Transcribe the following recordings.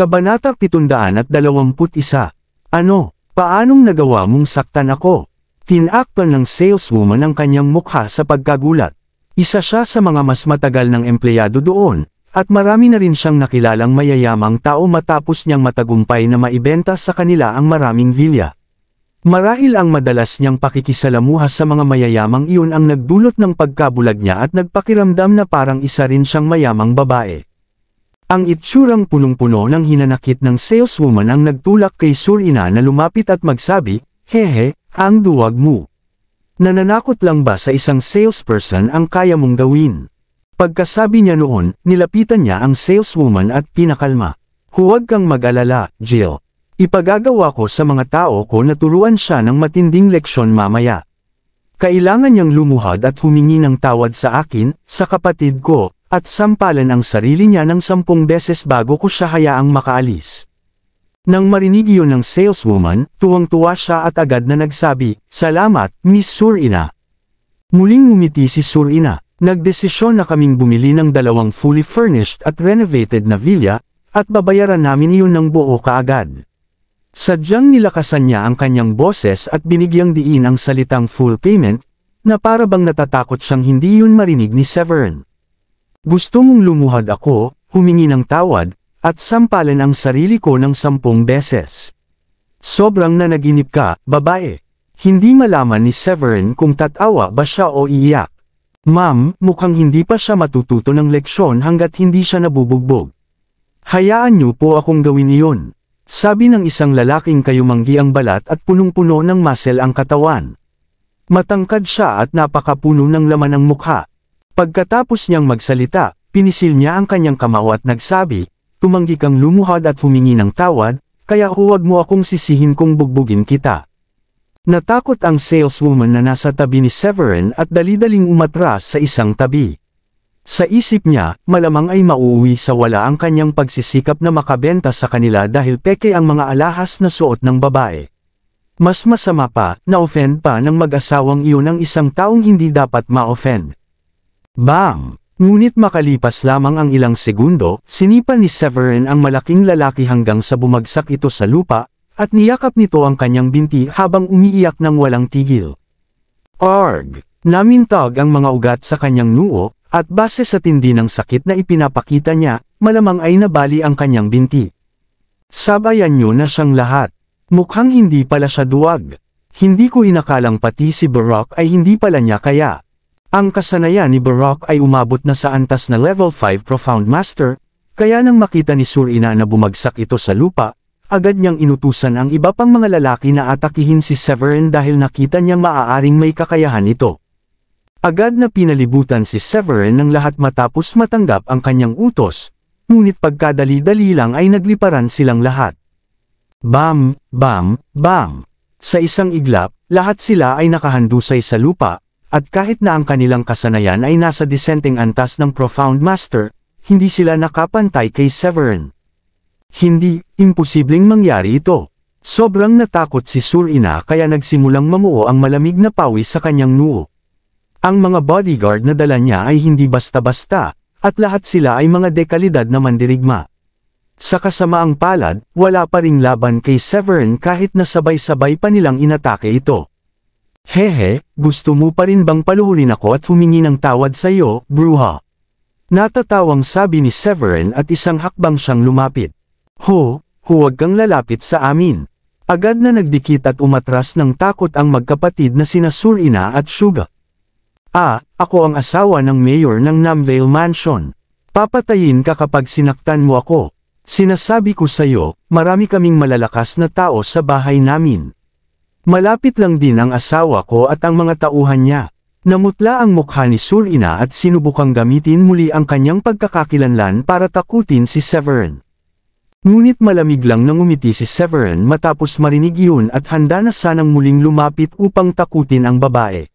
Kabanata 721. Ano, paanong nagawa mong saktan ako? Tinakpan ng saleswoman ang kanyang mukha sa pagkagulat. Isa siya sa mga mas matagal ng empleyado doon, at marami na rin siyang nakilalang mayayamang tao matapos niyang matagumpay na maibenta sa kanila ang maraming vilya. Marahil ang madalas niyang pakikisalamuha sa mga mayayamang iyon ang nagdulot ng pagkabulag niya at nagpakiramdam na parang isa rin siyang mayamang babae. Ang itsurang punong-puno ng hinanakit ng saleswoman ang nagtulak kay Surina na lumapit at magsabi, "Hehe, ang duwag mo. Nananakot lang ba sa isang salesperson ang kaya mong gawin?" Pagkasabi niya noon, nilapitan niya ang saleswoman at pinakalma. "Huwag kang mag-alala, Jill. Ipagagawa ko sa mga tao ko na turuan siya ng matinding leksyon mamaya. Kailangan niyang lumuhad at humingi ng tawad sa akin, sa kapatid ko, at sampalan ang sarili niya ng 10 beses bago ko siya hayaang makaalis." Nang marinig iyon ng saleswoman, tuwang-tuwa siya at agad na nagsabi, "Salamat, Miss Surina." Muling ngumiti si Surina. "Nagdesisyon na kaming bumili ng 2 fully furnished at renovated na villa, at babayaran namin iyon ng buo kaagad." Sadyang nilakasan niya ang kanyang boses at binigyang diin ang salitang full payment, na para bang natatakot siyang hindi yun marinig ni Severin. "Gusto mong lumuhad ako, humingi ng tawad, at sampalan ang sarili ko ng 10 beses. Sobrang nanaginip ka, babae." Hindi malaman ni Severin kung tatawa ba siya o iiyak. "Ma'am, mukhang hindi pa siya matututo ng leksyon hanggat hindi siya nabubugbog. Hayaan niyo po akong gawin iyon," sabi ng isang lalaking kayumanggi ang balat at punong-puno ng muscle ang katawan. Matangkad siya at napakapuno ng laman ng mukha. Pagkatapos niyang magsalita, pinisil niya ang kanyang kamao at nagsabi, "Tumanggi kang lumuhad at humingi ng tawad, kaya huwag mo akong sisihin kung bugbugin kita." Natakot ang saleswoman na nasa tabi ni Severin at dali-daling umatras sa isang tabi. Sa isip niya, malamang ay mauuwi sa wala ang kanyang pagsisikap na makabenta sa kanila dahil peke ang mga alahas na suot ng babae. Mas masama pa, na-offend pa ng mag-asawang iyon ang isang taong hindi dapat ma-offend. Bang! Ngunit makalipas lamang ang ilang segundo, sinipa ni Severin ang malaking lalaki hanggang sa bumagsak ito sa lupa, at niyakap nito ang kanyang binti habang umiiyak ng walang tigil. Arg! Namintag ang mga ugat sa kanyang noo, at base sa tindi ng sakit na ipinapakita niya, malamang ay nabali ang kanyang binti. Sabayan niyo na siyang lahat. Mukhang hindi pala siya duwag. Hindi ko inakalang pati si Barack ay hindi pala niya kaya. Ang kasanayan ni Barack ay umabot na sa antas na level 5 Profound Master, kaya nang makita ni Surina na bumagsak ito sa lupa, agad niyang inutusan ang iba pang mga lalaki na atakihin si Severin dahil nakita niyang maaaring may kakayahan ito. Agad na pinalibutan si Severin ng lahat matapos matanggap ang kanyang utos, ngunit pagkadali-dali lang ay nagliparan silang lahat. Bam! Bam! Bam! Sa isang iglap, lahat sila ay nakahandusay sa lupa, at kahit na ang kanilang kasanayan ay nasa disenteng antas ng Profound Master, hindi sila nakapantay kay Severin. Hindi, imposibleng mangyari ito. Sobrang natakot si Surina kaya nagsimulang mamuo ang malamig na pawis sa kanyang noo. Ang mga bodyguard na dala niya ay hindi basta-basta, at lahat sila ay mga dekalidad na mandirigma. Sa kasamaang palad, wala pa ring laban kay Severin kahit na sabay-sabay pa nilang inatake ito. "Hehe, gusto mo pa rin bang paluhurin ako at humingi ng tawad sa iyo, bruha?" Natatawang sabi ni Severin at isang hakbang siyang lumapit. Huwag kang lalapit sa amin." Agad na nagdikit at umatras ng takot ang magkapatid na sina Surina at Suga. Ako ang asawa ng mayor ng Namvale Mansion. Papatayin ka kapag sinaktan mo ako. Sinasabi ko sa'yo, marami kaming malalakas na tao sa bahay namin. Malapit lang din ang asawa ko at ang mga tauhan niya. Namutla ang mukha ni Surina at sinubukang gamitin muli ang kanyang pagkakakilanlan para takutin si Severin. Ngunit malamig lang nang umiti si Severin matapos marinig iyon at handa na sanang muling lumapit upang takutin ang babae.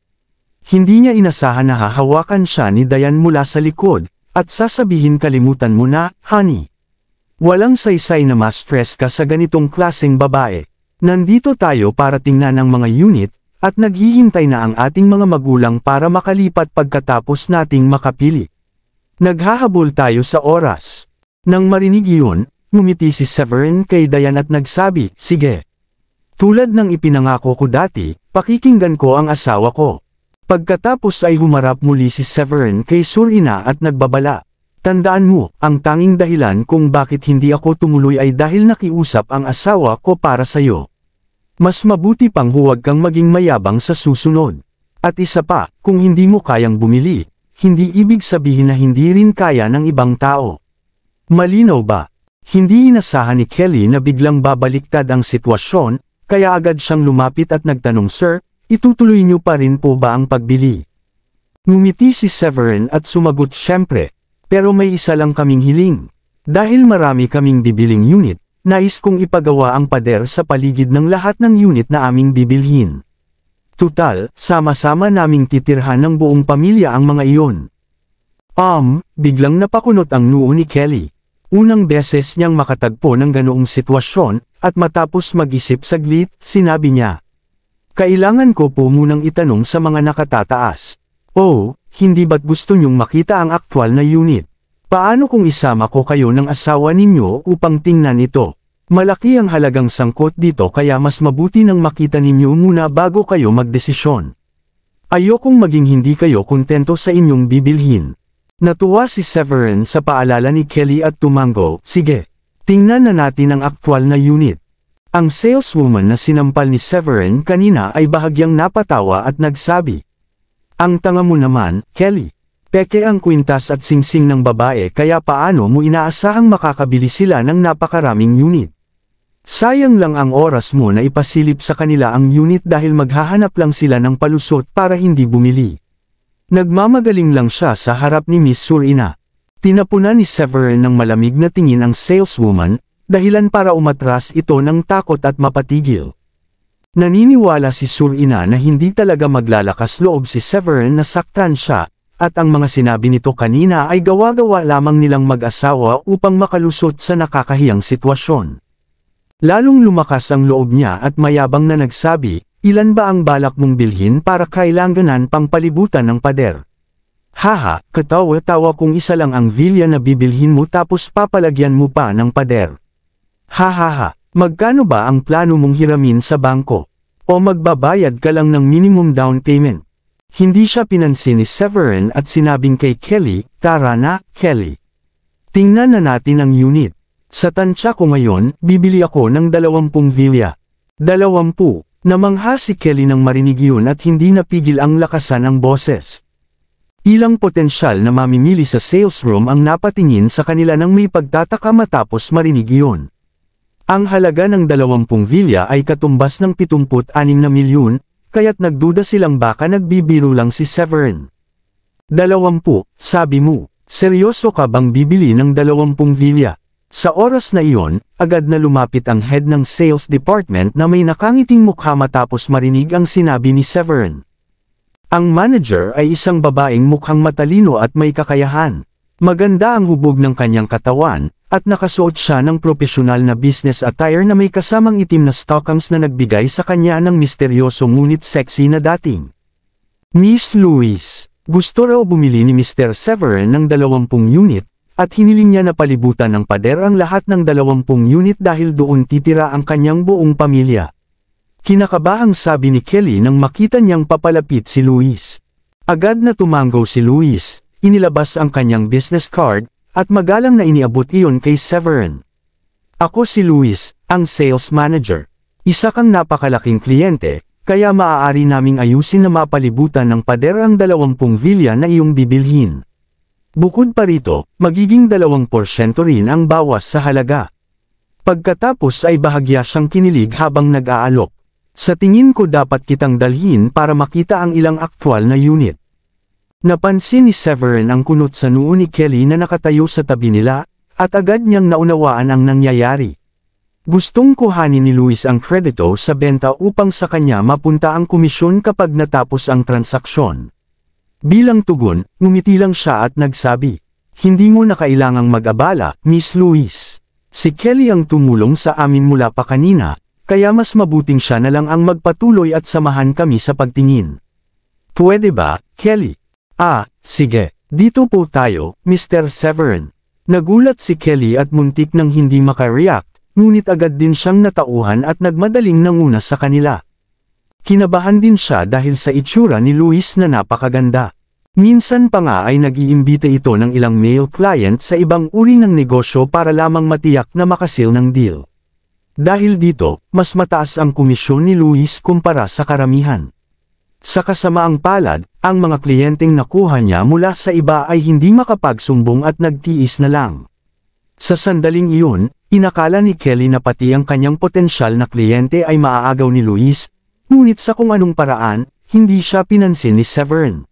Hindi niya inasahan na hahawakan siya ni Diane mula sa likod, at sasabihin kalimutan mo na, honey. Walang saysay na mas stress ka sa ganitong klaseng babae. Nandito tayo para tingnan ang mga unit, at naghihintay na ang ating mga magulang para makalipat pagkatapos nating makapili. Naghahabol tayo sa oras. Nang marinig iyon, ngumiti si Severin kay Diane at nagsabi, sige. Tulad ng ipinangako ko dati, pakikinggan ko ang asawa ko. Pagkatapos ay humarap muli si Severin kay Surina at nagbabala. Tandaan mo, ang tanging dahilan kung bakit hindi ako tumuloy ay dahil nakiusap ang asawa ko para sa'yo. Mas mabuti pang huwag kang maging mayabang sa susunod. At isa pa, kung hindi mo kayang bumili, hindi ibig sabihin na hindi rin kaya ng ibang tao. Malinaw ba? Hindi inasahan ni Kelly na biglang babaliktad ang sitwasyon, kaya agad siyang lumapit at nagtanong, Sir, itutuloy niyo pa rin po ba ang pagbili? Ngumiti si Severin at sumagot, Siyempre. Pero may isa lang kaming hiling. Dahil marami kaming bibiling unit, nais kong ipagawa ang pader sa paligid ng lahat ng unit na aming bibilhin. Tutal, sama-sama naming titirhan ng buong pamilya ang mga iyon. Biglang napakunot ang noo ni Kelly. Unang beses niyang makatagpo ng ganoong sitwasyon, at matapos mag-isip saglit, sinabi niya. Kailangan ko po munang itanong sa mga nakatataas. Hindi ba't gusto niyong makita ang aktwal na unit? Paano kung isama ko kayo ng asawa ninyo upang tingnan ito? Malaki ang halagang sangkot dito kaya mas mabuti nang makita ninyo muna bago kayo magdesisyon. Ayokong maging hindi kayo kontento sa inyong bibilhin. Natuwa si Severin sa paalala ni Kelly at tumango, sige, tingnan na natin ang aktwal na unit. Ang saleswoman na sinampal ni Severin kanina ay bahagyang napatawa at nagsabi, ang tanga mo naman, Kelly. Peke ang kwintas at singsing ng babae kaya paano mo inaasahang makakabili sila ng napakaraming unit? Sayang lang ang oras mo na ipasilip sa kanila ang unit dahil maghahanap lang sila ng palusot para hindi bumili. Nagmamagaling lang siya sa harap ni Miss Surina. Tinapunan ni Severin ng malamig na tingin ang saleswoman, dahilan para umatras ito ng takot at mapatigil. Naniniwala si Surina na hindi talaga maglalakas loob si Severin na saktan siya, at ang mga sinabi nito kanina ay gawa-gawa lamang nilang mag-asawa upang makalusot sa nakakahiyang sitwasyon. Lalong lumakas ang loob niya at mayabang na nagsabi, ilan ba ang balak mong bilhin para kailanganan pang palibutan ng pader? Haha, katawa-tawa kung isa lang ang vilya na bibilhin mo tapos papalagyan mo pa ng pader. Hahaha. Magkano ba ang plano mong hiramin sa bangko? O magbabayad ka lang ng minimum down payment? Hindi siya pinansin ni Severin at sinabing kay Kelly, tara na, Kelly. Tingnan na natin ang unit. Sa tansya ko ngayon, bibili ako ng 20 vilya. 20. Namangha si Kelly nang marinig yun at hindi napigil ang lakasan ng boses. Ilang potensyal na mamimili sa sales room ang napatingin sa kanila nang may pagtataka matapos marinig yun. Ang halaga ng 20 vilya ay katumbas ng 76 na milyon, kaya't nagduda silang baka nagbibiro lang si Severin. 20, sabi mo, seryoso ka bang bibili ng 20 vilya? Sa oras na iyon, agad na lumapit ang head ng sales department na may nakangiting mukha matapos marinig ang sinabi ni Severin. Ang manager ay isang babaeng mukhang matalino at may kakayahan. Maganda ang hubog ng kanyang katawan, at nakasuot siya ng propesyonal na business attire na may kasamang itim na stockings na nagbigay sa kanya ng misteryoso ngunit sexy na dating. Miss Louise, gusto raw bumili ni Mr. Severin ng 20 unit, at hiniling niya na palibutan ng pader ang lahat ng 20 unit dahil doon titira ang kanyang buong pamilya. Kinakabahang sabi ni Kelly nang makita niyang papalapit si Louise. Agad na tumango si Louise, inilabas ang kanyang business card, at magalang na iniabot iyon kay Severin. Ako si Louise, ang sales manager. Isa kang napakalaking kliyente, kaya maaari naming ayusin na mapalibutan ng pader ang 20 vilya na iyong bibilhin. Bukod pa rito, magiging 2% rin ang bawas sa halaga. Pagkatapos ay bahagya siyang kinilig habang nag-aalok. Sa tingin ko dapat kitang dalhin para makita ang ilang aktwal na unit. Napansin ni Severin ang kunot sa noo ni Kelly na nakatayo sa tabi nila, at agad niyang naunawaan ang nangyayari. Gustong kuhanin ni Louise ang kredito sa benta upang sa kanya mapunta ang komisyon kapag natapos ang transaksyon. Bilang tugon, ngumiti lang siya at nagsabi, hindi mo na kailangang mag-abala, Miss Louise. Si Kelly ang tumulong sa amin mula pa kanina, kaya mas mabuting siya na lang ang magpatuloy at samahan kami sa pagtingin. Pwede ba, Kelly? Sige. Dito po tayo, Mr. Severin. Nagulat si Kelly at muntik nang hindi makareact, ngunit agad din siyang natauhan at nagmadaling nanguna sa kanila. Kinabahan din siya dahil sa itsura ni Luis na napakaganda. Minsan pa nga ay nag-iimbita ito ng ilang male client sa ibang uri ng negosyo para lamang matiyak na makasil ng deal. Dahil dito, mas mataas ang komisyon ni Luis kumpara sa karamihan. Sa kasamaang palad, ang mga kliyenteng nakuha niya mula sa iba ay hindi makapagsumbong at nagtiis na lang. Sa sandaling iyon, inakala ni Kelly na pati ang kanyang potensyal na kliyente ay maaagaw ni Luis, ngunit sa kung anong paraan, hindi siya pinansin ni Severin.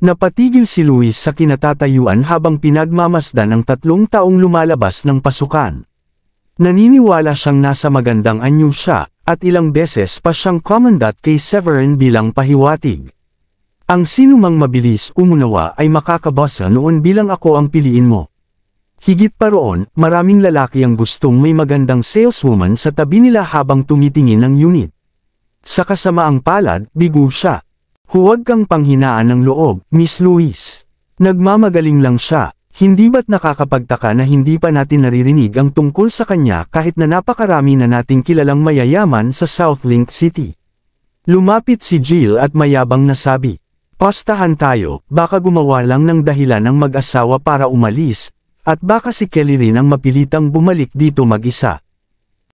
Napatigil si Luis sa kinatatayuan habang pinagmamasdan ang 3 taong lumalabas ng pasukan. Naniniwala siyang nasa magandang anyo siya, at ilang beses pa siyang commandant kay Severin bilang pahiwatig. Ang sinumang mabilis umunawa ay makakabasa noon bilang ako ang piliin mo. Higit pa roon, maraming lalaki ang gustong may magandang saleswoman sa tabi nila habang tumitingin ng unit. Sa kasamaang palad, bigo siya. Huwag kang panghinaan ng loob, Miss Luis. Nagmamagaling lang siya. Hindi ba't nakakapagtaka na hindi pa natin naririnig ang tungkol sa kanya kahit na napakarami na nating kilalang mayayaman sa Southlink City? Lumapit si Jill at mayabang nasabi, "Pastahan tayo, baka gumawa lang ng dahilan ng mag-asawa para umalis, at baka si Kelly rin ang mapilitang bumalik dito mag-isa."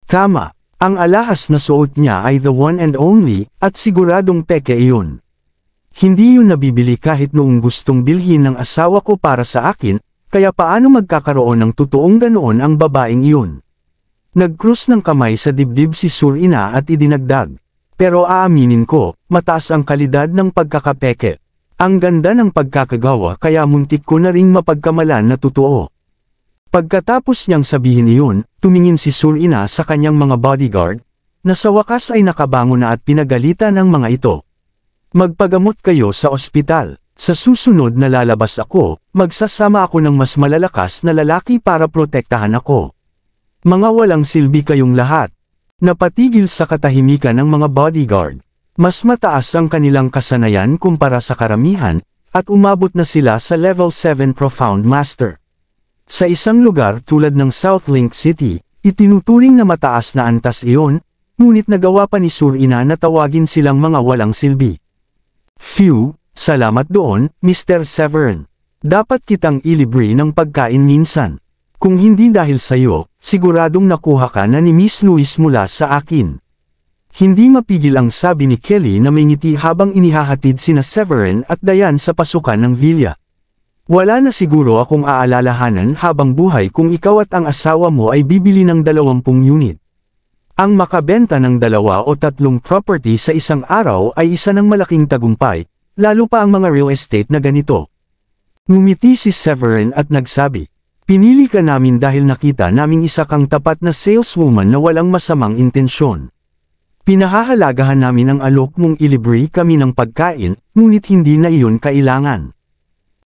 Tama, ang alahas na suot niya ay the one and only, at siguradong peke iyon. Hindi yun nabibili kahit noong gustong bilhin ng asawa ko para sa akin, kaya paano magkakaroon ng totoong ganoon ang babaeng iyon? Nag-krus ng kamay sa dibdib si Surina at idinagdag. Pero aaminin ko, mataas ang kalidad ng pagkakapeke. Ang ganda ng pagkakagawa kaya muntik ko na ring mapagkamalan na totoo. Pagkatapos niyang sabihin iyon, tumingin si Surina sa kanyang mga bodyguard, na sa wakas ay nakabangon na at pinagalitan ang mga ito. Magpagamot kayo sa ospital. Sa susunod na lalabas ako, magsasama ako ng mas malalakas na lalaki para protektahan ako. Mga walang silbi kayong lahat. Napatigil sa katahimikan ng mga bodyguard. Mas mataas ang kanilang kasanayan kumpara sa karamihan, at umabot na sila sa level 7 Profound Master. Sa isang lugar tulad ng Southlink City, itinuturing na mataas na antas iyon, ngunit nagawa pa ni Surina na tawagin silang mga walang silbi. Phew, salamat doon, Mr. Severin. Dapat kitang ilibre ng pagkain minsan. Kung hindi dahil sayo, siguradong nakuha ka na ni Miss Luis mula sa akin. Hindi mapigil ang sabi ni Kelly na may ngiti habang inihahatid sina Severin at Diane sa pasukan ng villa. Wala na siguro akong aalalahanan habang buhay kung ikaw at ang asawa mo ay bibili ng 20 unit. Ang makabenta ng 2 o 3 property sa isang araw ay isa ng malaking tagumpay, lalo pa ang mga real estate na ganito. Ngumiti si Severin at nagsabi, "Pinili ka namin dahil nakita naming isa kang tapat na saleswoman na walang masamang intensyon. Pinahahalagahan namin ang alok mong ilibre kami ng pagkain, ngunit hindi na iyon kailangan."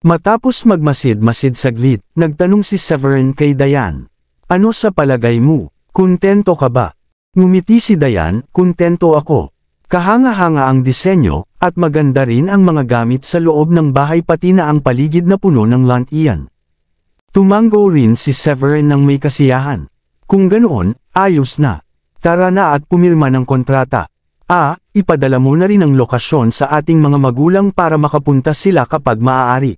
Matapos magmasid-masid saglit, nagtanong si Severin kay Diane, "Ano sa palagay mo? Kontento ka ba?" Ngumiti si Diane, "Kontento ako. Kahanga-hanga ang disenyo, at maganda rin ang mga gamit sa loob ng bahay pati na ang paligid na puno ng lantian." Tumango rin si Severin ng may kasiyahan. "Kung ganoon, ayos na. Tara na at pumirma ng kontrata. Ipadala mo na rin ang lokasyon sa ating mga magulang para makapunta sila kapag maaari."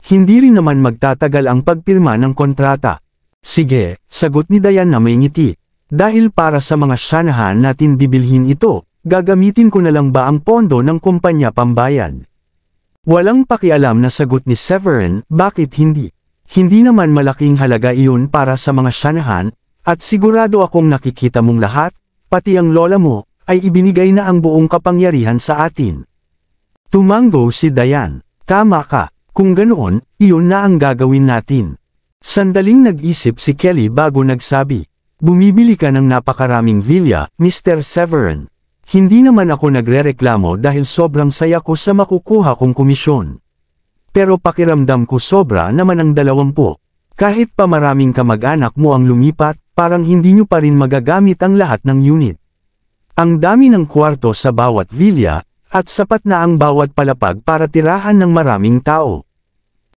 Hindi rin naman magtatagal ang pagpirma ng kontrata. "Sige," sagot ni Diane na may ngiti. "Dahil para sa mga siyanahan natin bibilhin ito, gagamitin ko na lang ba ang pondo ng kumpanya pambayad?" Walang pakialam na sagot ni Severin, "Bakit hindi? Hindi naman malaking halaga iyon para sa mga siyanahan, at sigurado akong nakikita mong lahat, pati ang lola mo, ay ibinigay na ang buong kapangyarihan sa atin." Tumango si Diane, "Tama ka, kung ganoon, iyon na ang gagawin natin." Sandaling nag-isip si Kelly bago nagsabi, "Bumibili ka ng napakaraming villa, Mr. Severin. Hindi naman ako nagrereklamo dahil sobrang saya ko sa makukuha kong komisyon. Pero pakiramdam ko sobra naman ang 20. Kahit pa maraming kamag-anak mo ang lumipat, parang hindi nyo pa rin magagamit ang lahat ng unit. Ang dami ng kwarto sa bawat villa, at sapat na ang bawat palapag para tirahan ng maraming tao."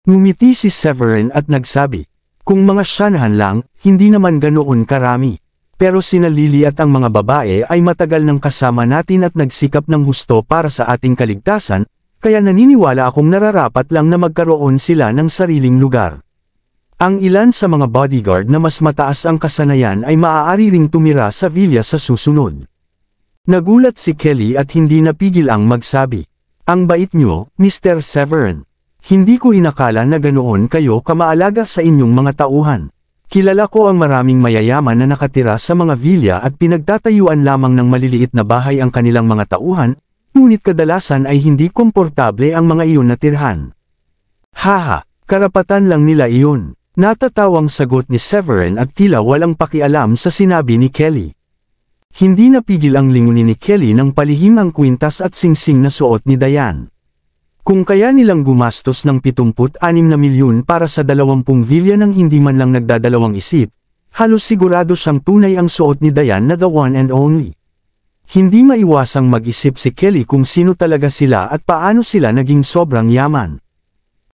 Ngumiti si Severin at nagsabi, Kung mga Shanahan lang, hindi naman ganoon karami. Pero sina Lily at ang mga babae ay matagal nang kasama natin at nagsikap ng husto para sa ating kaligtasan, kaya naniniwala akong nararapat lang na magkaroon sila ng sariling lugar. Ang ilan sa mga bodyguard na mas mataas ang kasanayan ay maaari ring tumira sa villa sa susunod. Nagulat si Kelly at hindi napigil ang magsabi, "Ang bait nyo, Mr. Severin. Hindi ko inakala na ganoon kayo kamaalaga sa inyong mga tauhan. Kilala ko ang maraming mayayaman na nakatira sa mga villa at pinagtatayuan lamang ng maliliit na bahay ang kanilang mga tauhan, ngunit kadalasan ay hindi komportable ang mga iyon na tirhan." "Haha, karapatan lang nila iyon." Natatawang sagot ni Severin at tila walang pakialam sa sinabi ni Kelly. Hindi napigil ang lingunin ni Kelly ng palihim ang kwintas at singsing na suot ni Diane. Kung kaya nilang gumastos ng 76 na milyon para sa 20 villa nang hindi man lang nagdadalawang isip, halos sigurado siyang tunay ang suot ni Diane na the one and only. Hindi maiwasang mag-isip si Kelly kung sino talaga sila at paano sila naging sobrang yaman.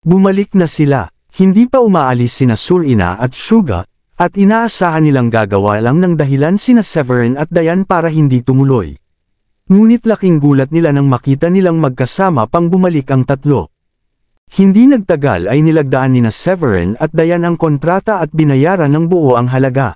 Bumalik na sila, hindi pa umaalis sina Surina at Suga, at inaasahan nilang gagawa lang ng dahilan sina Severin at Diane para hindi tumuloy. Ngunit laking gulat nila nang makita nilang magkasama pang bumalik ang tatlo. Hindi nagtagal ay nilagdaan nina Severin at Diane ang kontrata at binayaran ng buo ang halaga.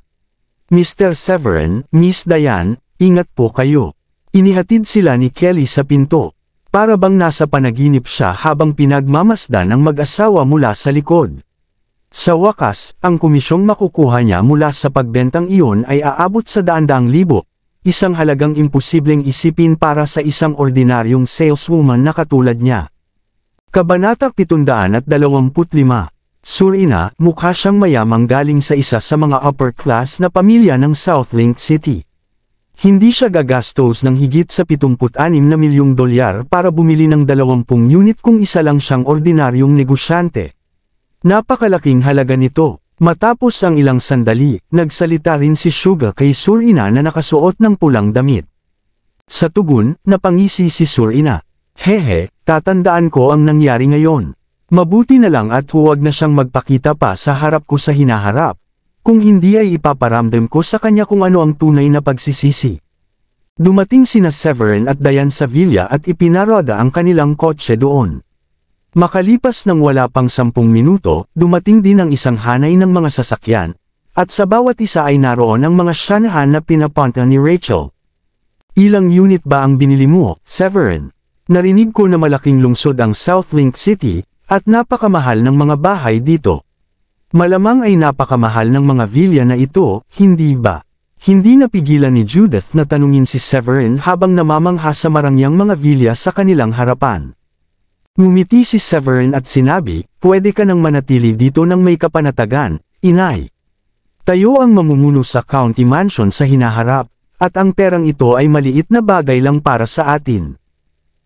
"Mr. Severin, Miss Diane, ingat po kayo." Inihatid sila ni Kelly sa pinto. Para bang nasa panaginip siya habang pinagmamasdan ang mag-asawa mula sa likod. Sa wakas, ang komisyong makukuha niya mula sa pagbentang iyon ay aabot sa daan-daang libo. Isang halagang imposibleng isipin para sa isang ordinaryong saleswoman na katulad niya. Kabanata 725. Surina, mukha siyang mayamang galing sa isa sa mga upper-class na pamilya ng Southlink City. Hindi siya gagastos ng higit sa 76 na milyong dolyar para bumili ng 20 unit kung isa lang siyang ordinaryong negosyante. Napakalaking halaga nito. Matapos ang ilang sandali, nagsalita rin si Suga kay Surina na nakasuot ng pulang damit. Sa tugon, napangisi si Surina. "Hehe, tatandaan ko ang nangyari ngayon. Mabuti na lang at huwag na siyang magpakita pa sa harap ko sa hinaharap. Kung hindi ay ipaparamdam ko sa kanya kung ano ang tunay na pagsisisi." Dumating sina Severin at Diane sa villa at ipinaroda ang kanilang kotse doon. Makalipas ng wala pang 10 minuto, dumating din ang isang hanay ng mga sasakyan, at sa bawat isa ay naroon ang mga Shanahan na pinapunta ni Rachel. "Ilang unit ba ang binili mo, Severin? Narinig ko na malaking lungsod ang Southlink City, at napakamahal ng mga bahay dito. Malamang ay napakamahal ng mga villa na ito, hindi ba?" Hindi napigilan ni Judith na tanungin si Severin habang namamangha sa marangyang mga villa sa kanilang harapan. Ngumiti si Severin at sinabi, "Pwede ka nang manatili dito ng may kapanatagan, inay. Tayo ang mamumuno sa county mansion sa hinaharap, at ang perang ito ay maliit na bagay lang para sa atin.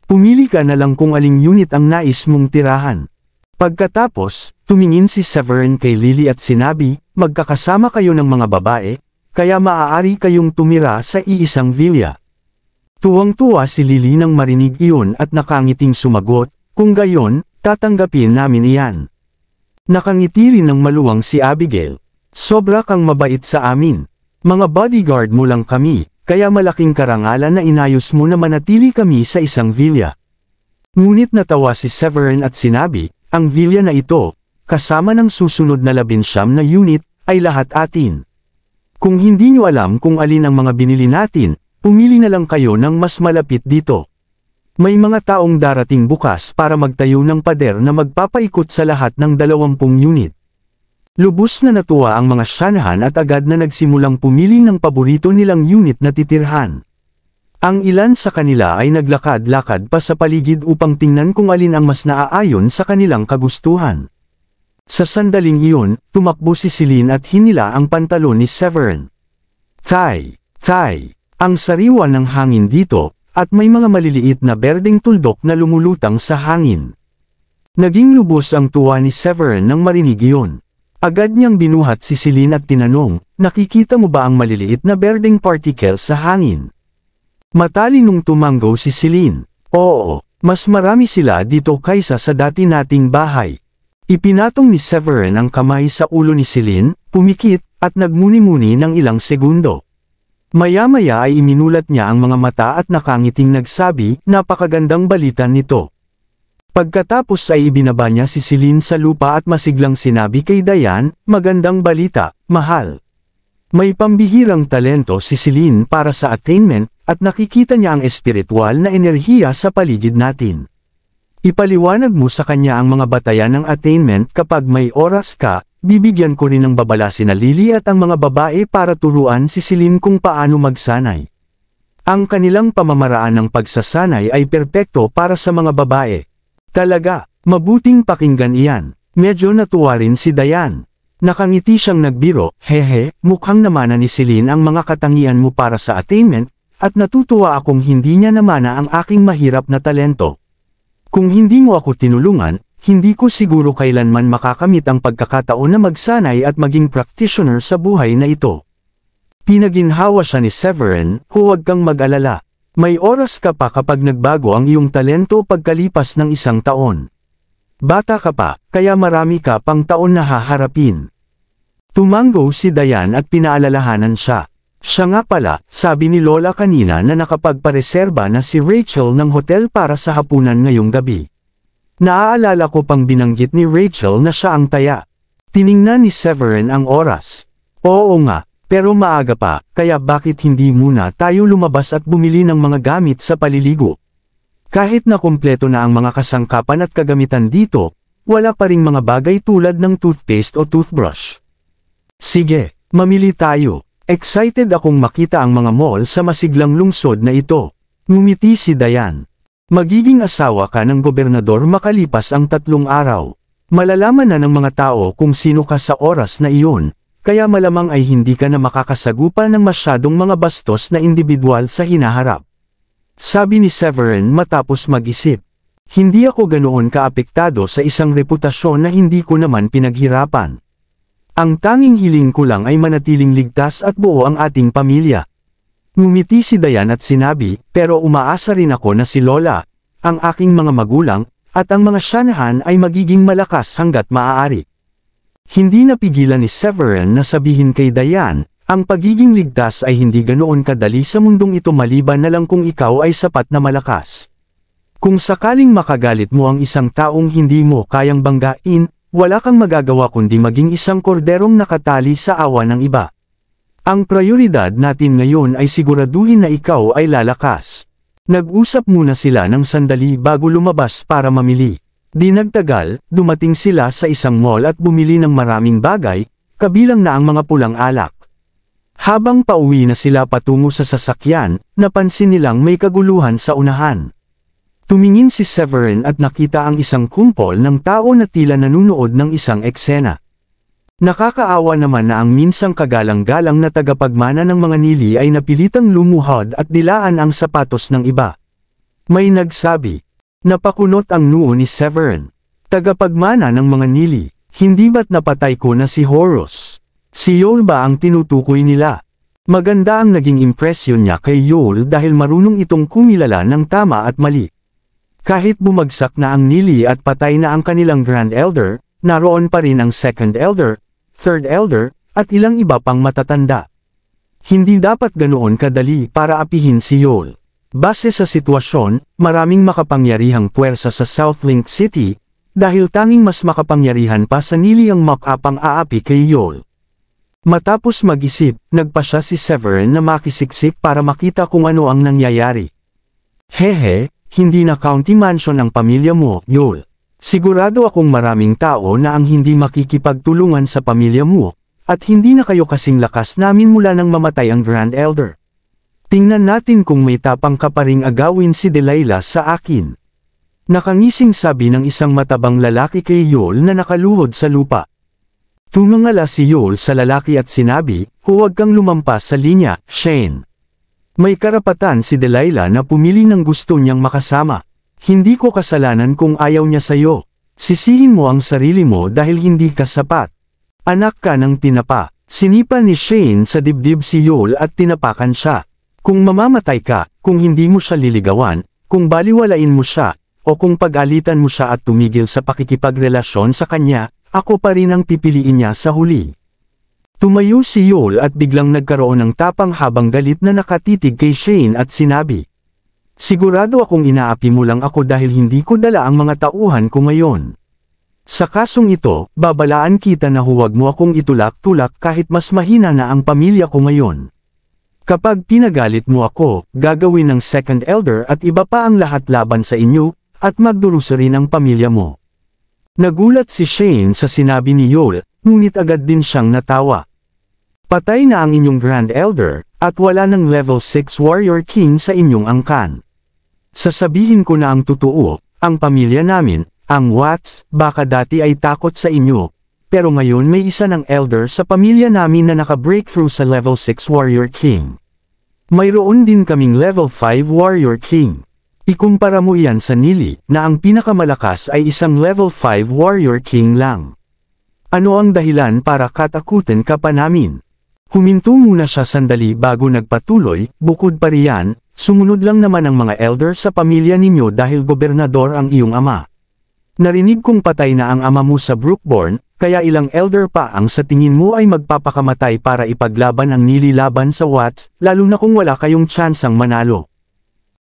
Pumili ka na lang kung aling unit ang nais mong tirahan." Pagkatapos, tumingin si Severin kay Lily at sinabi, "Magkakasama kayo ng mga babae, kaya maaari kayong tumira sa iisang villa." Tuwang-tuwa si Lily nang marinig iyon at nakangiting sumagot, "Kung gayon, tatanggapin namin iyan." Nakangiti rin ng maluwang si Abigail. "Sobra kang mabait sa amin. Mga bodyguard mo lang kami, kaya malaking karangalan na inayos mo na manatili kami sa isang villa." Ngunit natawa si Severin at sinabi, "Ang villa na ito, kasama ng susunod na 19 na unit, ay lahat atin. Kung hindi nyo alam kung alin ang mga binili natin, pumili na lang kayo ng mas malapit dito. May mga taong darating bukas para magtayo ng pader na magpapaikot sa lahat ng 20 unit." Lubos na natuwa ang mga Shanahan at agad na nagsimulang pumili ng paborito nilang unit na titirhan. Ang ilan sa kanila ay naglakad-lakad pa sa paligid upang tingnan kung alin ang mas naaayon sa kanilang kagustuhan. Sa sandaling iyon, tumakbo si Celine at hinila ang pantalon ni Severin. Tay! Ang sariwa ng hangin dito, at may mga maliliit na berdeng tuldok na lumulutang sa hangin. Naging lubos ang tuwa ni Severin nang marinig iyon. Agad niyang binuhat si Celine at tinanong, "Nakikita mo ba ang maliliit na berdeng particle sa hangin?" Matalinong tumanggo si Celine, "Oo, mas marami sila dito kaysa sa dati nating bahay." Ipinatong ni Severin ang kamay sa ulo ni Celine, pumikit, at nagmuni-muni ng ilang segundo. Maya-maya ay iminulat niya ang mga mata at nakangiting nagsabi, napakagandang balita nito. Pagkatapos ay ibinaba niya si Celine sa lupa at masiglang sinabi kay Diane, magandang balita, mahal. May pambihirang talento si Celine para sa attainment, at nakikita niya ang espiritual na enerhiya sa paligid natin. Ipaliwanag mo sa kanya ang mga batayan ng attainment kapag may oras ka, bibigyan ko rin ng babala sina Lily at ang mga babae para turuan si Celine kung paano magsanay. Ang kanilang pamamaraan ng pagsasanay ay perpekto para sa mga babae. Talaga, mabuting pakinggan iyan. Medyo natuwa rin si Diane. Nakangiti siyang nagbiro, hehe, mukhang namana ni Celine ang mga katangian mo para sa attainment, at natutuwa akong hindi niya namana ang aking mahirap na talento. Kung hindi mo ako tinulungan, hindi ko siguro kailanman makakamit ang pagkakataon na magsanay at maging practitioner sa buhay na ito. Pinaginhawa siya ni Severin, huwag kang mag-alala. May oras ka pa kapag nagbago ang iyong talento pagkalipas ng 1 taon. Bata ka pa, kaya marami ka pang taon na haharapin. Tumango si Diane at pinaalalahanan siya. Siya nga pala, sabi ni Lola kanina na nakapagpareserba na si Rachel ng hotel para sa hapunan ngayong gabi. Naaalala ko pang binanggit ni Rachel na siya ang taya. Tiningnan ni Severin ang oras. Oo nga, pero maaga pa, kaya bakit hindi muna tayo lumabas at bumili ng mga gamit sa paliligo? Kahit na kumpleto na ang mga kasangkapan at kagamitan dito, wala pa ring mga bagay tulad ng toothpaste o toothbrush. Sige, mamili tayo. Excited akong makita ang mga mall sa masiglang lungsod na ito. Ngumiti si Diane. Magiging asawa ka ng gobernador makalipas ang 3 araw. Malalaman na ng mga tao kung sino ka sa oras na iyon, kaya malamang ay hindi ka na makakasagupan ng masyadong mga bastos na individual sa hinaharap. Sabi ni Severin matapos mag-isip. Hindi ako ganoon kaapektado sa isang reputasyon na hindi ko naman pinaghirapan. Ang tanging hiling ko lang ay manatiling ligtas at buo ang ating pamilya. Ngumiti si Diane at sinabi, pero umaasa rin ako na si Lola, ang aking mga magulang, at ang mga Shanahan ay magiging malakas hanggat maaari. Hindi napigilan ni Severin na sabihin kay Diane, ang pagiging ligtas ay hindi ganoon kadali sa mundong ito maliban na lang kung ikaw ay sapat na malakas. Kung sakaling makagalit mo ang isang taong hindi mo kayang banggain, wala kang magagawa kundi maging isang korderong nakatali sa awa ng iba. Ang prioridad natin ngayon ay siguraduhin na ikaw ay lalakas. Nag-usap muna sila ng sandali bago lumabas para mamili. Di nagtagal, dumating sila sa isang mall at bumili ng maraming bagay, kabilang na ang mga pulang alak. Habang pauwi na sila patungo sa sasakyan, napansin nilang may kaguluhan sa unahan. Tumingin si Severin at nakita ang isang kumpol ng tao na tila nanunood ng isang eksena. Nakakaawa naman na ang minsang kagalang-galang na tagapagmana ng mga nili ay napilitang lumuhod at dilaan ang sapatos ng iba. May nagsabi. Napakunot ang noo ni Severin. Tagapagmana ng mga nili, hindi ba't napatay ko na si Horus? Si Yol ba ang tinutukoy nila? Maganda ang naging impresyon niya kay Yol dahil marunong itong kumilala ng tama at mali. Kahit bumagsak na ang nili at patay na ang kanilang Grand Elder, naroon pa rin ang Second Elder, Third Elder, at ilang iba pang matatanda. Hindi dapat ganoon kadali para apihin si Yol. Base sa sitwasyon, maraming makapangyarihang puwersa sa Southlink City, dahil tanging mas makapangyarihan pa sa nili ang mock-up ang aapi kay Yol. Matapos mag-isip, nagpa siya si Severin na makisiksik para makita kung ano ang nangyayari. Hehe, hindi na county mansion ang pamilya mo, Yol. Sigurado akong maraming tao na ang hindi makikipagtulungan sa pamilya mo, at hindi na kayo kasing lakas namin mula nang mamatay ang Grand Elder. Tingnan natin kung may tapang ka pa ring agawin si Delilah sa akin. Nakangising sabi ng isang matabang lalaki kay Yol na nakaluhod sa lupa. Tumangala si Yol sa lalaki at sinabi, huwag kang lumampas sa linya, Shane. May karapatan si Delilah na pumili ng gusto niyang makasama. Hindi ko kasalanan kung ayaw niya sa'yo. Sisihin mo ang sarili mo dahil hindi ka sapat. Anak ka ng tinapa. Sinipa ni Shane sa dibdib si Yol at tinapakan siya. Kung mamamatay ka, kung hindi mo siya liligawan, kung baliwalain mo siya, o kung pag-alitan mo siya at tumigil sa pakikipagrelasyon sa kanya, ako pa rin ang pipiliin niya sa huli. Tumayo si Yol at biglang nagkaroon ng tapang habang galit na nakatitig kay Shane at sinabi, "Sigurado akong inaapi mo lang ako dahil hindi ko dala ang mga tauhan ko ngayon. Sa kasong ito, babalaan kita na huwag mo akong itulak-tulak kahit mas mahina na ang pamilya ko ngayon. Kapag pinagalit mo ako, gagawin ng second elder at iba pa ang lahat laban sa inyo, at magdurusa rin ang pamilya mo." Nagulat si Shane sa sinabi ni Yol, ngunit agad din siyang natawa. "Patay na ang inyong Grand Elder, at wala ng level 6 Warrior King sa inyong angkan. Sasabihin ko na ang totoo, ang pamilya namin, ang Watts, baka dati ay takot sa inyo, pero ngayon may isa ng Elder sa pamilya namin na naka-breakthrough sa level 6 Warrior King. Mayroon din kaming level 5 Warrior King. Ikumpara mo iyan sa Nili, na ang pinakamalakas ay isang level 5 Warrior King lang. Ano ang dahilan para katakutin ka pa namin?" Huminto muna siya sandali bago nagpatuloy, "Bukod pa riyan, sumunod lang naman ang mga elder sa pamilya ninyo dahil gobernador ang iyong ama. Narinig kong patay na ang ama mo sa Brookborn, kaya ilang elder pa ang sa tingin mo ay magpapakamatay para ipaglaban ang nililaban sa Watts, lalo na kung wala kayong tsansang manalo."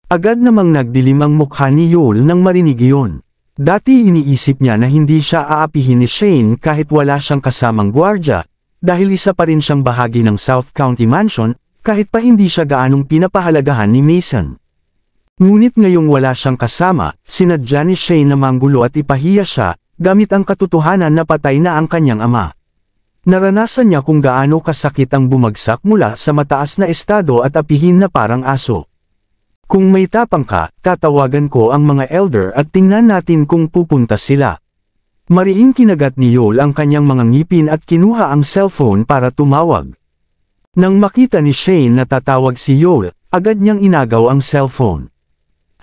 Agad namang nagdilim ang mukha ni Yol nang marinig iyon. Dati iniisip niya na hindi siya aapihin ni Shane kahit wala siyang kasamang gwardya, dahil isa pa rin siyang bahagi ng South County Mansion, kahit pa hindi siya gaanong pinapahalagahan ni Mason. Ngunit ngayong wala siyang kasama, sinadya ni Shane na manggulo at ipahiya siya, gamit ang katotohanan na patay na ang kanyang ama. Naranasan niya kung gaano kasakit ang bumagsak mula sa mataas na estado at apihin na parang aso. "Kung may tapang ka, tatawagan ko ang mga elder at tingnan natin kung pupunta sila." Mariing kinagat ni Yol ang kanyang mga ngipin at kinuha ang cellphone para tumawag. Nang makita ni Shane na tatawag si Yol, agad niyang inagaw ang cellphone.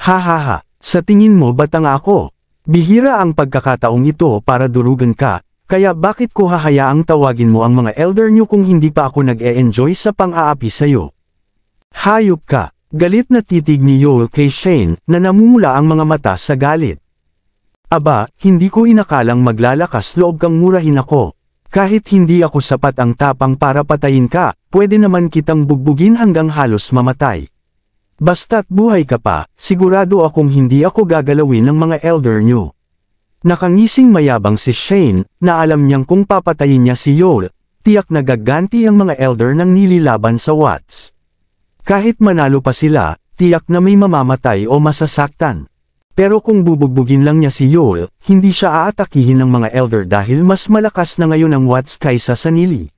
"Hahaha, sa tingin mo ba tanga ako? Bihira ang pagkakataong ito para durugan ka, kaya bakit ko hahayaang tawagin mo ang mga elder niyo kung hindi pa ako nag-e-enjoy sa pang-aapi sa'yo? Hayop ka." Galit na titig ni Yol kay Shane, na namumula ang mga mata sa galit. "Aba, hindi ko inakalang maglalakas loob kang murahin ako. Kahit hindi ako sapat ang tapang para patayin ka, pwede naman kitang bugbugin hanggang halos mamatay. Basta't buhay ka pa, sigurado akong hindi ako gagalawin ng mga elder nyo." Nakangising mayabang si Shane, na alam niyang kung papatayin niya si Yol, tiyak na gaganti ang mga elder ng nililaban sa Watts. Kahit manalo pa sila, tiyak na may mamamatay o masasaktan. Pero kung bubugbugin lang niya si Yol, hindi siya aatakihin ng mga elder dahil mas malakas na ngayon ang Watts kaysa sa Nili.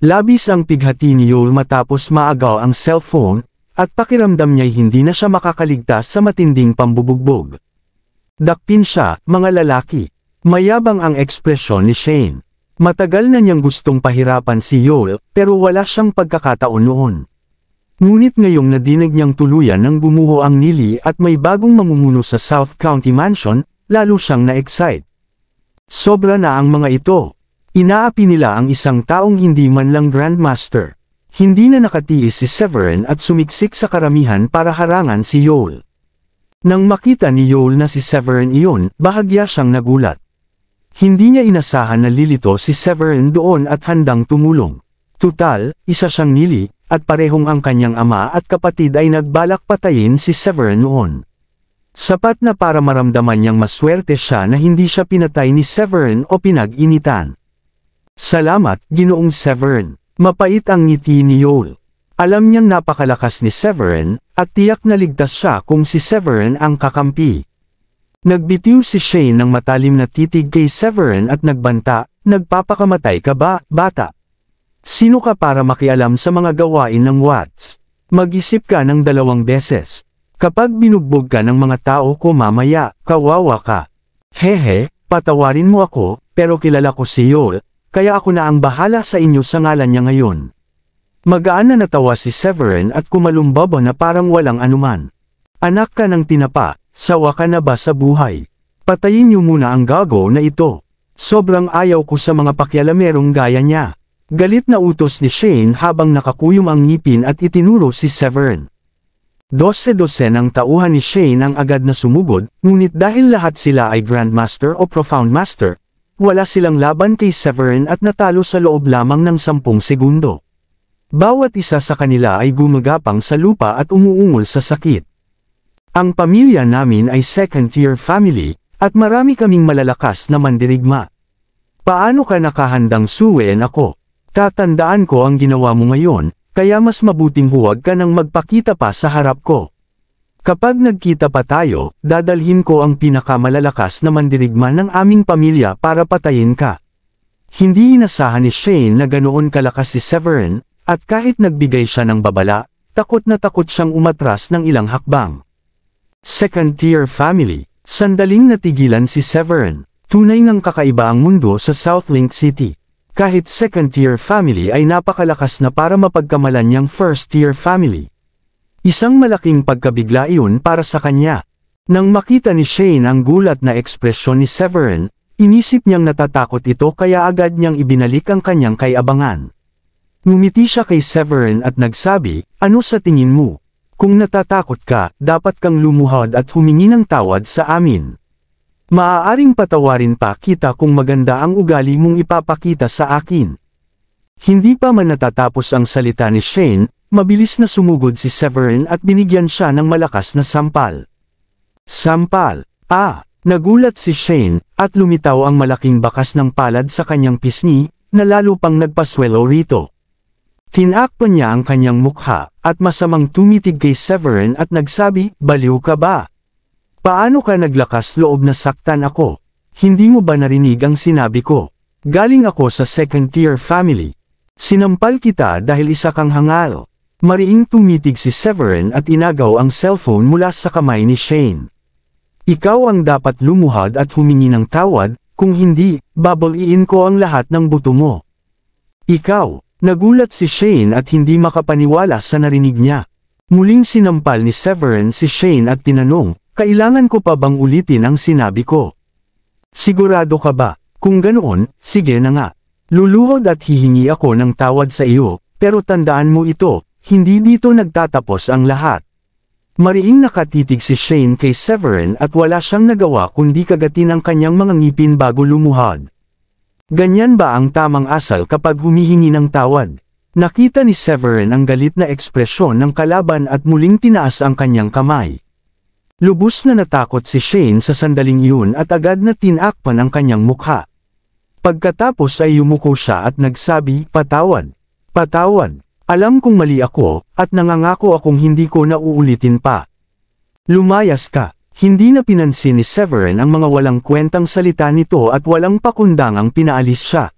Labis ang pighati ni Yol matapos maagaw ang cellphone, at pakiramdam niya'y hindi na siya makakaligtas sa matinding pambubugbog. Dakpin siya, mga lalaki. Mayabang ang ekspresyon ni Shane. Matagal na niyang gustong pahirapan si Yol, pero wala siyang pagkakataon noon. Ngunit ngayong nadinig niyang tuluyan ng gumuho ang Nili at may bagong mamumuno sa South County Mansion, lalo siyang na-excite. Sobra na ang mga ito. Inaapi nila ang isang taong hindi man lang Grandmaster. Hindi na nakatiis si Severin at sumiksik sa karamihan para harangan si Yol. Nang makita ni Yol na si Severin iyon, bahagya siyang nagulat. Hindi niya inasahan na lilito si Severin doon at handang tumulong. Tutal, isa siyang Nili, at parehong ang kanyang ama at kapatid ay nagbalak patayin si Severin noon. Sapat na para maramdaman niyang maswerte siya na hindi siya pinatay ni Severin o pinag-initan. "Salamat, Ginoong Severin." Mapait ang ngiti ni Yol. Alam niyang napakalakas ni Severin, at tiyak na ligtas siya kung si Severin ang kakampi. Nagbitiw si Shane ng matalim na titig kay Severin at nagbanta, "Nagpapakamatay ka ba, bata? Sino ka para makialam sa mga gawain ng Watts? Mag-isip ka ng 2 beses. Kapag binugbog ka ng mga tao ko mamaya, kawawa ka. Hehe, patawarin mo ako, pero kilala ko si Yol, kaya ako na ang bahala sa inyo sa ngalan niya ngayon." Magaan na natawa si Severin at kumalumbaba na parang walang anuman. "Anak ka ng tinapa, sawa ka na ba sa buhay? Patayin niyo muna ang gago na ito. Sobrang ayaw ko sa mga pakialamerong gaya niya." Galit na utos ni Shane habang nakakuyom ang ngipin at itinuro si Severin. 12-12 tauhan ni Shane ang agad na sumugod, ngunit dahil lahat sila ay Grandmaster o Profound Master, wala silang laban kay Severin at natalo sa loob lamang ng 10 segundo. Bawat isa sa kanila ay gumagapang sa lupa at umuungol sa sakit. Ang pamilya namin ay second-tier family, at marami kaming malalakas na mandirigma. Paano ka nakahandang suwain ako? Tatandaan ko ang ginawa mo ngayon, kaya mas mabuting huwag ka nang magpakita pa sa harap ko. Kapag nagkita pa tayo, dadalhin ko ang pinakamalalakas na mandirigma ng aming pamilya para patayin ka. Hindi inasahan ni Shane na ganoon kalakas si Severin, at kahit nagbigay siya ng babala, takot na takot siyang umatras ng ilang hakbang. Second-tier family, sandaling natigilan si Severin. Tunay ngang kakaiba ang mundo sa Southlink City. Kahit second-tier family ay napakalakas na para mapagkamalan niyang first-tier family. Isang malaking pagkabigla iyon para sa kanya. Nang makita ni Shane ang gulat na ekspresyon ni Severin, inisip niyang natatakot ito kaya agad niyang ibinalik ang kanyang kay-abangan. Ngumiti siya kay Severin at nagsabi, "Ano sa tingin mo? Kung natatakot ka, dapat kang lumuhod at humingi ng tawad sa amin. Maaaring patawarin pa kita kung maganda ang ugali mong ipapakita sa akin." Hindi pa man natatapos ang salita ni Shane, mabilis na sumugod si Severin at binigyan siya ng malakas na sampal. Sampal! Nagulat si Shane, at lumitaw ang malaking bakas ng palad sa kanyang pisngi, na lalo pang nagpaswelo rito. Tinakpan niya ang kanyang mukha, at masamang tumitig kay Severin at nagsabi, "Baliw ka ba? Paano ka naglakas loob na saktan ako? Hindi mo ba narinig ang sinabi ko? Galing ako sa second-tier family. Sinampal kita dahil isa kang hangal." Mariing tumitig si Severin at inagaw ang cellphone mula sa kamay ni Shane. "Ikaw ang dapat lumuhad at humingi ng tawad, kung hindi, babaliin ko ang lahat ng buto mo." "Ikaw?" Nagulat si Shane at hindi makapaniwala sa narinig niya. Muling sinampal ni Severin si Shane at tinanong, "Kailangan ko pa bang ulitin ang sinabi ko?" "Sigurado ka ba? Kung ganoon, sige na nga. Luluhod at hihingi ako ng tawad sa iyo, pero tandaan mo ito, hindi dito nagtatapos ang lahat." Mariing nakatitig si Shane kay Severin at wala siyang nagawa kundi kagatin ang kanyang mga ngipin bago lumuhod. Ganyan ba ang tamang asal kapag humihingi ng tawad? Nakita ni Severin ang galit na ekspresyon ng kalaban at muling tinaas ang kanyang kamay. Lubos na natakot si Shane sa sandaling iyon at agad na tinakpan ang kanyang mukha. Pagkatapos ay yumuko siya at nagsabi, "Patawad. Patawad. Alam kong mali ako, at nangangako akong hindi ko na uulitin pa." "Lumayas ka." Hindi na pinansin ni Severin ang mga walang kwentang salita nito at walang pakundangang pinaalis siya.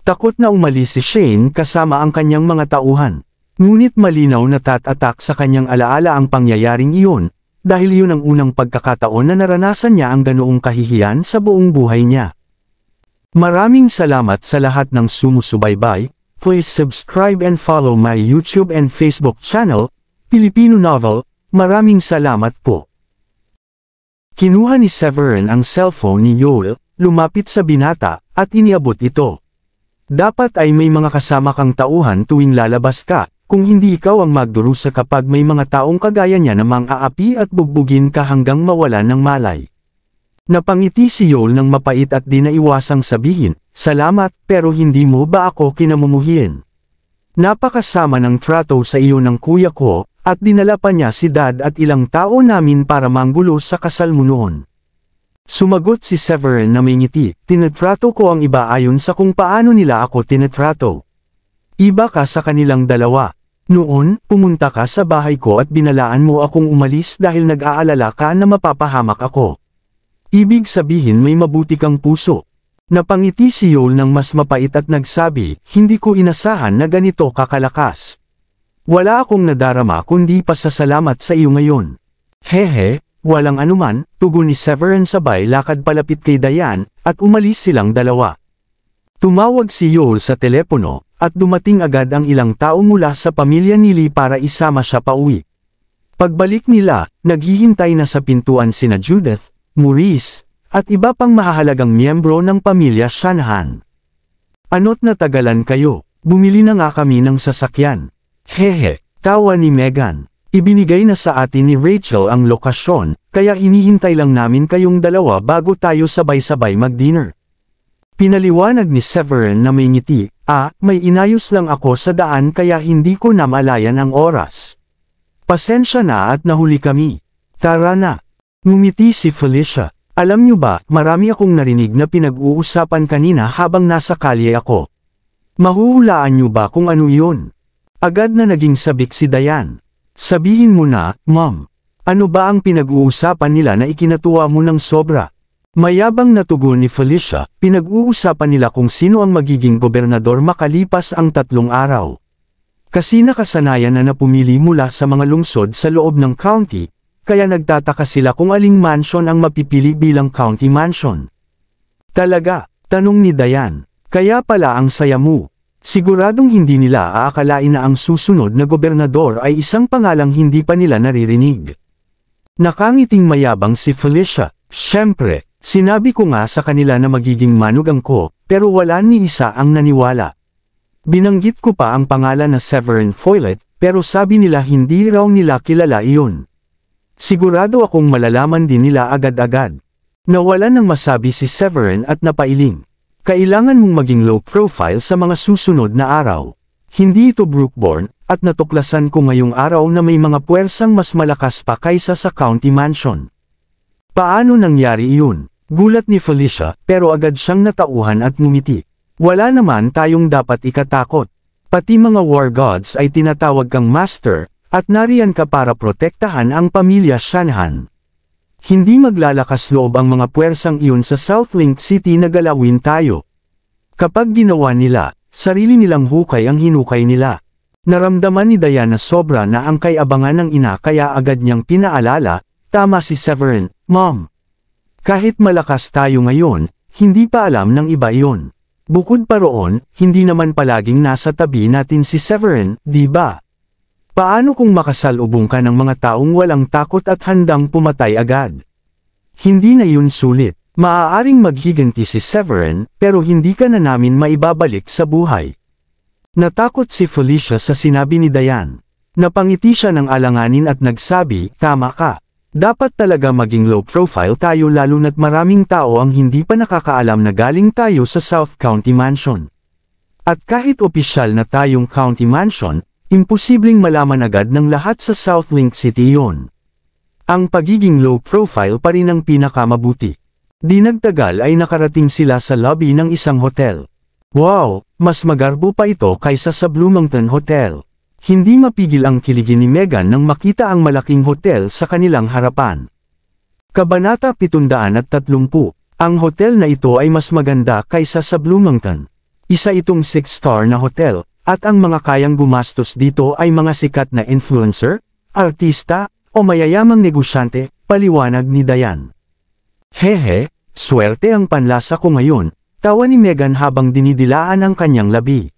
Takot na umalis si Shane kasama ang kanyang mga tauhan. Ngunit malinaw na tatatak sa kanyang alaala ang pangyayaring iyon, dahil iyon ang unang pagkakataon na naranasan niya ang ganoong kahihiyan sa buong buhay niya. Maraming salamat sa lahat ng sumusubaybay. Please subscribe and follow my YouTube and Facebook channel, Filipino Novel. Maraming salamat po. Kinuha ni Severin ang cellphone ni Yoel, lumapit sa binata, at iniabot ito. "Dapat ay may mga kasama kang tauhan tuwing lalabas ka, kung hindi ikaw ang magdurusa kapag may mga taong kagaya niya na mang-aapi at bugbugin ka hanggang mawalan ng malay." Napangiti si Yoel ng mapait at di naiwasang sabihin, "Salamat, pero hindi mo ba ako kinamumuhiin? Napakasama ng trato sa iyo ng kuya ko, at dinala pa niya si Dad at ilang tao namin para manggulo sa kasal mo noon." Sumagot si Severin na may ngiti, "Tinatrato ko ang iba ayon sa kung paano nila ako tinatrato. Iba ka sa kanilang dalawa. Noon, pumunta ka sa bahay ko at binalaan mo akong umalis dahil nag-aalala ka na mapapahamak ako. Ibig sabihin may mabuti kang puso." Napangiti si Yoel ng mas mapait at nagsabi, "Hindi ko inasahan na ganito kakalakas. Wala akong nadarama kundi pasasalamat sa iyo ngayon." "Hehe, walang anuman," tugon ni Severin sabay lakad palapit kay Diane, at umalis silang dalawa. Tumawag si Yoel sa telepono, at dumating agad ang ilang tao mula sa pamilya ni Lee para isama siya pauwi. Pagbalik nila, naghihintay na sa pintuan sina Judith, Maurice, at iba pang mahahalagang miyembro ng pamilya Shanahan. "Ano't natagalan kayo? Bumili na nga kami ng sasakyan." "Hehe," tawa ni Megan. Ibinigay na sa atin ni Rachel ang lokasyon, kaya hinihintay lang namin kayong dalawa bago tayo sabay-sabay mag-dinner. Pinaliwanag ni Severin na may ngiti, may inayos lang ako sa daan kaya hindi ko na malayan ang oras. Pasensya na at nahuli kami. Tara na. Ngumiti si Felicia. Alam niyo ba, marami akong narinig na pinag-uusapan kanina habang nasa kalye ako. Mahuhulaan niyo ba kung ano yun? Agad na naging sabik si Diane. Sabihin mo na, Mom. Ano ba ang pinag-uusapan nila na ikinatuwa mo ng sobra? Mayabang na tugon ni Felicia, pinag-uusapan nila kung sino ang magiging gobernador makalipas ang 3 araw. Kasi nakasanayan na napumili mula sa mga lungsod sa loob ng county, kaya nagtataka sila kung aling mansion ang mapipili bilang county mansion. Talaga, tanong ni Diane, kaya pala ang saya mo. Siguradong hindi nila aakalain na ang susunod na gobernador ay isang pangalang hindi pa nila naririnig. Nakangiting mayabang si Felicia, syempre. Sinabi ko nga sa kanila na magiging manugang ko, pero wala ni isa ang naniwala. Binanggit ko pa ang pangalan na Severin Follett, pero sabi nila hindi raw nila kilala iyon. Sigurado akong malalaman din nila agad-agad. Nawalan ng masabi si Severin at napailing. Kailangan mong maging low profile sa mga susunod na araw. Hindi ito Brookborn, at natuklasan ko ngayong araw na may mga puwersang mas malakas pa kaysa sa county mansion. Paano nangyari iyon? Gulat ni Felicia, pero agad siyang natauhan at ngumiti. Wala naman tayong dapat ikatakot. Pati mga war gods ay tinatawag kang master, at nariyan ka para protektahan ang pamilya Shanahan. Hindi maglalakas loob ang mga puwersang iyon sa South Link City na galawin tayo. Kapag ginawa nila, sarili nilang hukay ang hinukay nila. Naramdaman ni Diana sobra na ang kay-abangan ng ina kaya agad niyang pinaalala, tama si Severin, Mom. Kahit malakas tayo ngayon, hindi pa alam ng iba iyon. Bukod pa roon, hindi naman palaging nasa tabi natin si Severin, di ba? Paano kung makasalubong ka ng mga taong walang takot at handang pumatay agad? Hindi na yun sulit. Maaaring maghiganti si Severin, pero hindi ka na namin maibabalik sa buhay. Natakot si Felicia sa sinabi ni Diane. Napangiti siya ng alanganin at nagsabi, tama ka. Dapat talaga maging low profile tayo lalo na't maraming tao ang hindi pa nakakaalam na galing tayo sa South County Mansion. At kahit opisyal na tayong county mansion, imposibleng malaman agad ng lahat sa South Link City yon. Ang pagiging low profile pa rin ang pinakamabuti. Di nagtagal ay nakarating sila sa lobby ng isang hotel. Wow, mas magarbo pa ito kaysa sa Bloomington Hotel. Hindi mapigil ang kiligin ni Megan nang makita ang malaking hotel sa kanilang harapan. Kabanata 730. Ang hotel na ito ay mas maganda kaysa sa Bloomington. Isa itong 6-star na hotel, at ang mga kayang gumastos dito ay mga sikat na influencer, artista, o mayayamang negosyante, paliwanag ni Diane. Hehe, swerte ang panlasa ko ngayon, tawa ni Megan habang dinidilaan ang kanyang labi.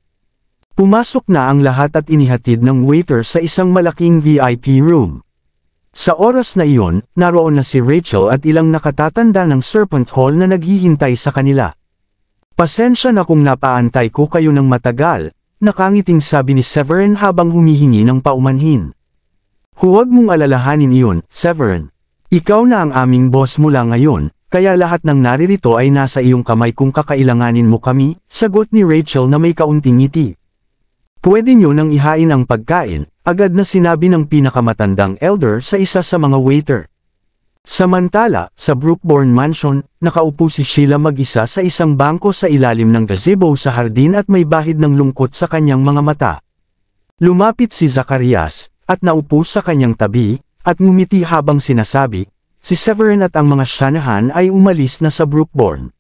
Pumasok na ang lahat at inihatid ng waiter sa isang malaking VIP room. Sa oras na iyon, naroon na si Rachel at ilang nakatatanda ng Serpent Hall na naghihintay sa kanila. Pasensya na kung napaantay ko kayo ng matagal, nakangiting sabi ni Severin habang humihingi ng paumanhin. Huwag mong alalahanin iyon, Severin. Ikaw na ang aming boss mula ngayon, kaya lahat ng naririto ay nasa iyong kamay kung kakailanganin mo kami, sagot ni Rachel na may kaunting ngiti. Pwede nyo nang ihain ang pagkain, agad na sinabi ng pinakamatandang elder sa isa sa mga waiter. Samantala, sa Brookborn Mansion, nakaupo si Sheila mag-isa sa isang bangko sa ilalim ng gazebo sa hardin at may bahid ng lungkot sa kanyang mga mata. Lumapit si Zacarias, at naupo sa kanyang tabi, at ngumiti habang sinasabi, si Severin at ang mga Shanahan ay umalis na sa Brookborn.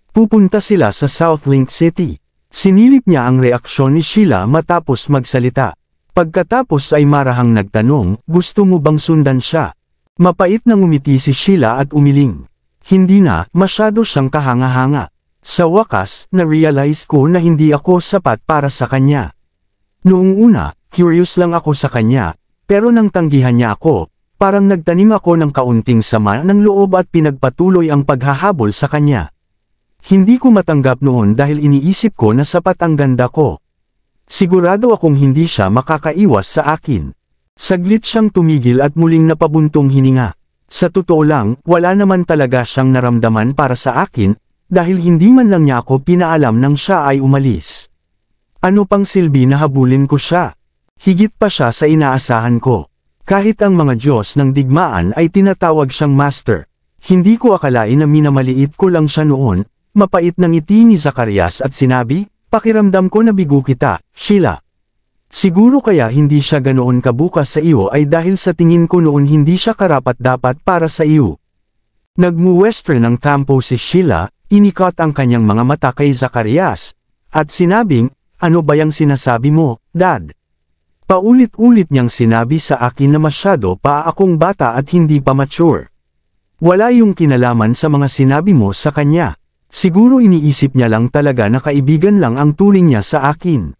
Pupunta sila sa South Link City. Sinilip niya ang reaksyon ni Sheila matapos magsalita. Pagkatapos ay marahang nagtanong, gusto mo bang sundan siya? Mapait na ngumiti si Sheila at umiling. Hindi na, masyado siyang kahanga-hanga. Sa wakas, na-realize ko na hindi ako sapat para sa kanya. Noong una, curious lang ako sa kanya, pero nang tanggihan niya ako, parang nagtanim ako ng kaunting sama ng loob at pinagpatuloy ang paghahabol sa kanya. Hindi ko matanggap noon dahil iniisip ko na sapat ang ganda ko. Sigurado akong hindi siya makakaiwas sa akin. Saglit siyang tumigil at muling napabuntong hininga. Sa totoo lang, wala naman talaga siyang naramdaman para sa akin, dahil hindi man lang niya ako pinaalam nang siya ay umalis. Ano pang silbi na habulin ko siya? Higit pa siya sa inaasahan ko. Kahit ang mga Diyos ng digmaan ay tinatawag siyang Master. Hindi ko akalain na minamaliit ko lang siya noon. Mapait ng ngiti ni Zacarias at sinabi, pakiramdam ko na bigo kita, Sheila. Siguro kaya hindi siya ganoon kabukas sa iyo ay dahil sa tingin ko noon hindi siya karapat-dapat para sa iyo. Nagmu-western ng tampo si Sheila, inikot ang kanyang mga mata kay Zacarias, at sinabing, ano ba yang sinasabi mo, Dad? Paulit-ulit niyang sinabi sa akin na masyado pa akong bata at hindi pa mature. Wala yung kinalaman sa mga sinabi mo sa kanya. Siguro iniisip niya lang talaga na kaibigan lang ang turing niya sa akin.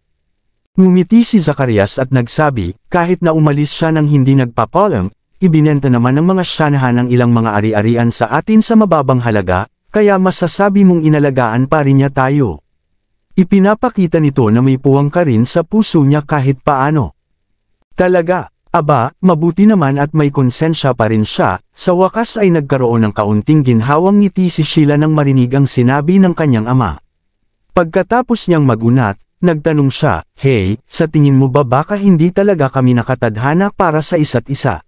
Ngumiti si Zacarias at nagsabi, kahit na umalis siya nang hindi nagpapalam, ibinenta naman ng mga syanahan ang ilang mga ari-arian sa atin sa mababang halaga, kaya masasabi mong inalagaan pa rin niya tayo. Ipinapakita nito na may puwang ka rin sa puso niya kahit paano. Talaga, aba, mabuti naman at may konsensya pa rin siya. Sa wakas ay nagkaroon ng kaunting ginhawang ngiti si Sheila nang marinig ang sinabi ng kanyang ama. Pagkatapos niyang magunat, nagtanong siya, hey, sa tingin mo ba baka hindi talaga kami nakatadhana para sa isa't isa?